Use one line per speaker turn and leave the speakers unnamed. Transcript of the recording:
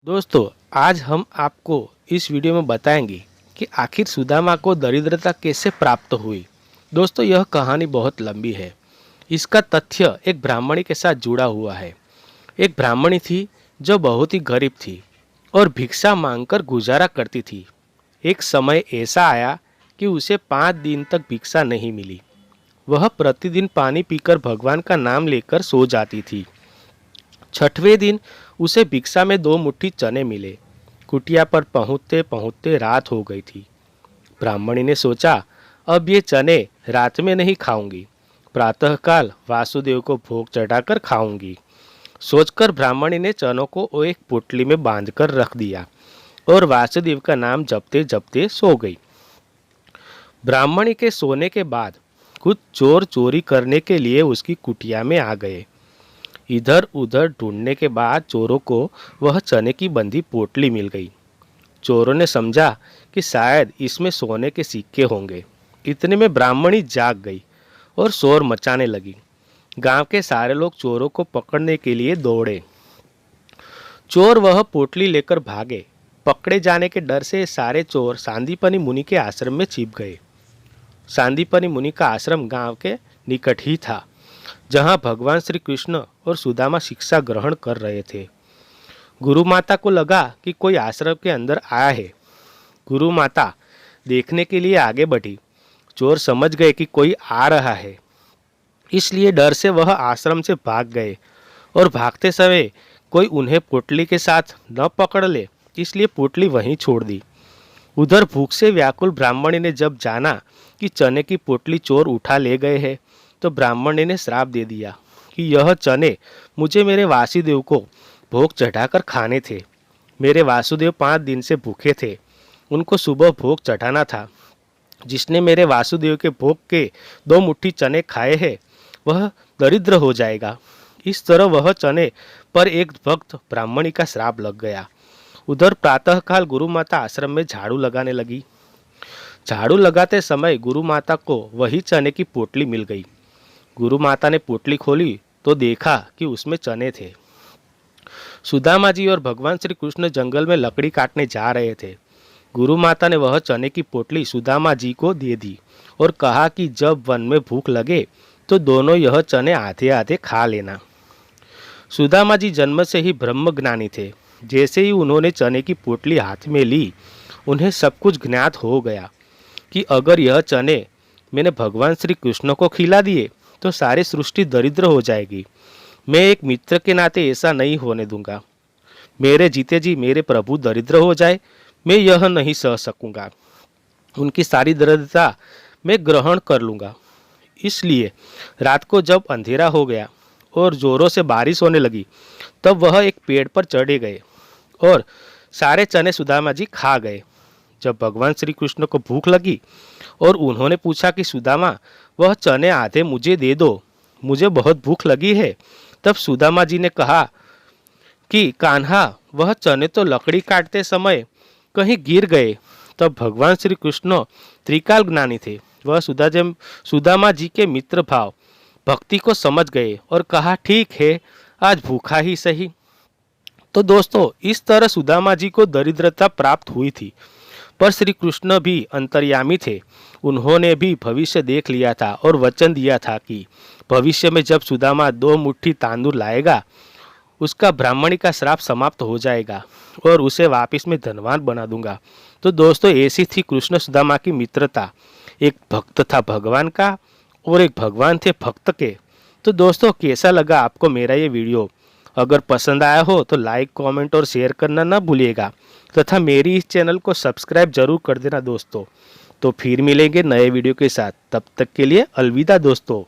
दोस्तों, आज हम आपको इस वीडियो में बताएंगे कि आखिर सुदामा को दरिद्रता कैसे प्राप्त हुई। दोस्तों, यह कहानी बहुत लंबी है। इसका तथ्य एक ब्राह्मणी के साथ जुड़ा हुआ है। एक ब्राह्मणी थी जो बहुत ही गरीब थी और भिक्षा मांगकर गुजारा करती थी। एक समय ऐसा आया कि उसे 5 दिन तक भिक्षा नहीं मिली। वह प्रतिदिन पानी पीकर भगवान का नाम लेकर सो जाती थी। छठवें दिन उसे भिक्षा में 2 मुट्ठी चने मिले। कुटिया पर पहुँचते पहुँचते रात हो गई थी। ब्राह्मणी ने सोचा, अब ये चने रात में नहीं खाऊंगी, प्रातःकाल वासुदेव को भोग चढ़ाकर खाऊंगी। सोचकर ब्राह्मणी ने चनों को एक पोटली में बांधकर रख दिया और वासुदेव का नाम जपते जपते सो गई। ब्राह्मणी के सोने के बाद कुछ चोर चोरी करने के लिए उसकी कुटिया में आ गए। इधर उधर ढूंढने के बाद चोरों को वह चने की बंधी पोटली मिल गई। चोरों ने समझा कि शायद इसमें सोने के सिक्के होंगे। इतने में ब्राह्मणी जाग गई और शोर मचाने लगी। गांव के सारे लोग चोरों को पकड़ने के लिए दौड़े। चोर वह पोटली लेकर भागे। पकड़े जाने के डर से सारे चोर सांदीपनी मुनि के आश्रम में छिप गए। सांदीपनी मुनि का आश्रम गांव के निकट ही था, जहां भगवान श्री कृष्ण और सुदामा शिक्षा ग्रहण कर रहे थे। गुरु माता को लगा कि कोई आश्रम के अंदर आया है। गुरु माता देखने के लिए आगे बढ़ी। चोर समझ गए कि कोई आ रहा है, इसलिए डर से वह आश्रम से भाग गए और भागते समय कोई उन्हें पोटली के साथ न पकड़ ले, इसलिए पोटली वहीं छोड़ दी। उधर भूख से व्याकुल ब्राह्मणी ने जब जाना कि चने की पोटली चोर उठा ले गए हैं, तो ब्राह्मणी ने श्राप दे दिया कि यह चने मुझे मेरे वासुदेव को भोग चढ़ाकर खाने थे। मेरे वासुदेव 5 दिन से भूखे थे, उनको सुबह भोग चढ़ाना था। जिसने मेरे वासुदेव के भोग के 2 मुट्ठी चने खाए हैं, वह दरिद्र हो जाएगा। इस तरह वह चने पर एक भक्त ब्राह्मणी का श्राप लग गया। उधर प्रातःकाल गुरु माता आश्रम में झाड़ू लगाने लगी। झाड़ू लगाते समय गुरु माता को वही चने की पोटली मिल गई। गुरु माता ने पोटली खोली तो देखा कि उसमें चने थे। सुदामा जी और भगवान श्री कृष्ण जंगल में लकड़ी काटने जा रहे थे। गुरु माता ने वह चने की पोटली सुदामा जी को दे दी और कहा कि जब वन में भूख लगे तो दोनों यह चने आधे आधे खा लेना। सुदामा जी जन्म से ही ब्रह्मज्ञानी थे। जैसे ही उन्होंने चने की पोटली हाथ में ली, उन्हें सब कुछ ज्ञात हो गया कि अगर यह चने मैंने भगवान श्री कृष्ण को खिला दिए तो सारी सृष्टि दरिद्र हो जाएगी। मैं एक मित्र के नाते ऐसा नहीं होने दूंगा। मेरे जीते जी मेरे प्रभु दरिद्र हो जाए, मैं यह नहीं सह सकूंगा। उनकी सारी दरिद्रता मैं ग्रहण कर लूंगा। इसलिए रात को जब अंधेरा हो गया और जोरों से बारिश होने लगी, तब वह एक पेड़ पर चढ़े गए और सारे चने सुदामा जी खा गए। जब भगवान श्री कृष्ण को भूख लगी और उन्होंने पूछा कि सुदामा, वह चने आधे मुझे दे दो, मुझे बहुत भूख लगी है, तब सुदामा जी ने कहा कि कान्हा, वह चने तो लकड़ी काटते समय कहीं गिर गए। तब भगवान श्री कृष्ण त्रिकाल ज्ञानी थे। वह सुदामा जी के मित्र भाव भक्ति को समझ गए और कहा, ठीक है, आज भूखा ही सही। तो दोस्तों, इस तरह सुदामा जी को दरिद्रता प्राप्त हुई थी। पर श्री कृष्ण भी अंतर्यामी थे। उन्होंने भी भविष्य देख लिया था और वचन दिया था कि भविष्य में जब सुदामा 2 मुट्ठी तांदूर लाएगा, उसका ब्राह्मणी का श्राप समाप्त हो जाएगा और उसे वापस में धनवान बना दूंगा। तो दोस्तों, ऐसी थी कृष्ण सुदामा की मित्रता। एक भक्त था भगवान का और एक भगवान थे भक्त के। तो दोस्तों, कैसा लगा आपको मेरा ये वीडियो? अगर पसंद आया हो तो लाइक, कमेंट और शेयर करना ना भूलिएगा तथा मेरी इस चैनल को सब्सक्राइब जरूर कर देना दोस्तों। तो फिर मिलेंगे नए वीडियो के साथ। तब तक के लिए अलविदा दोस्तों।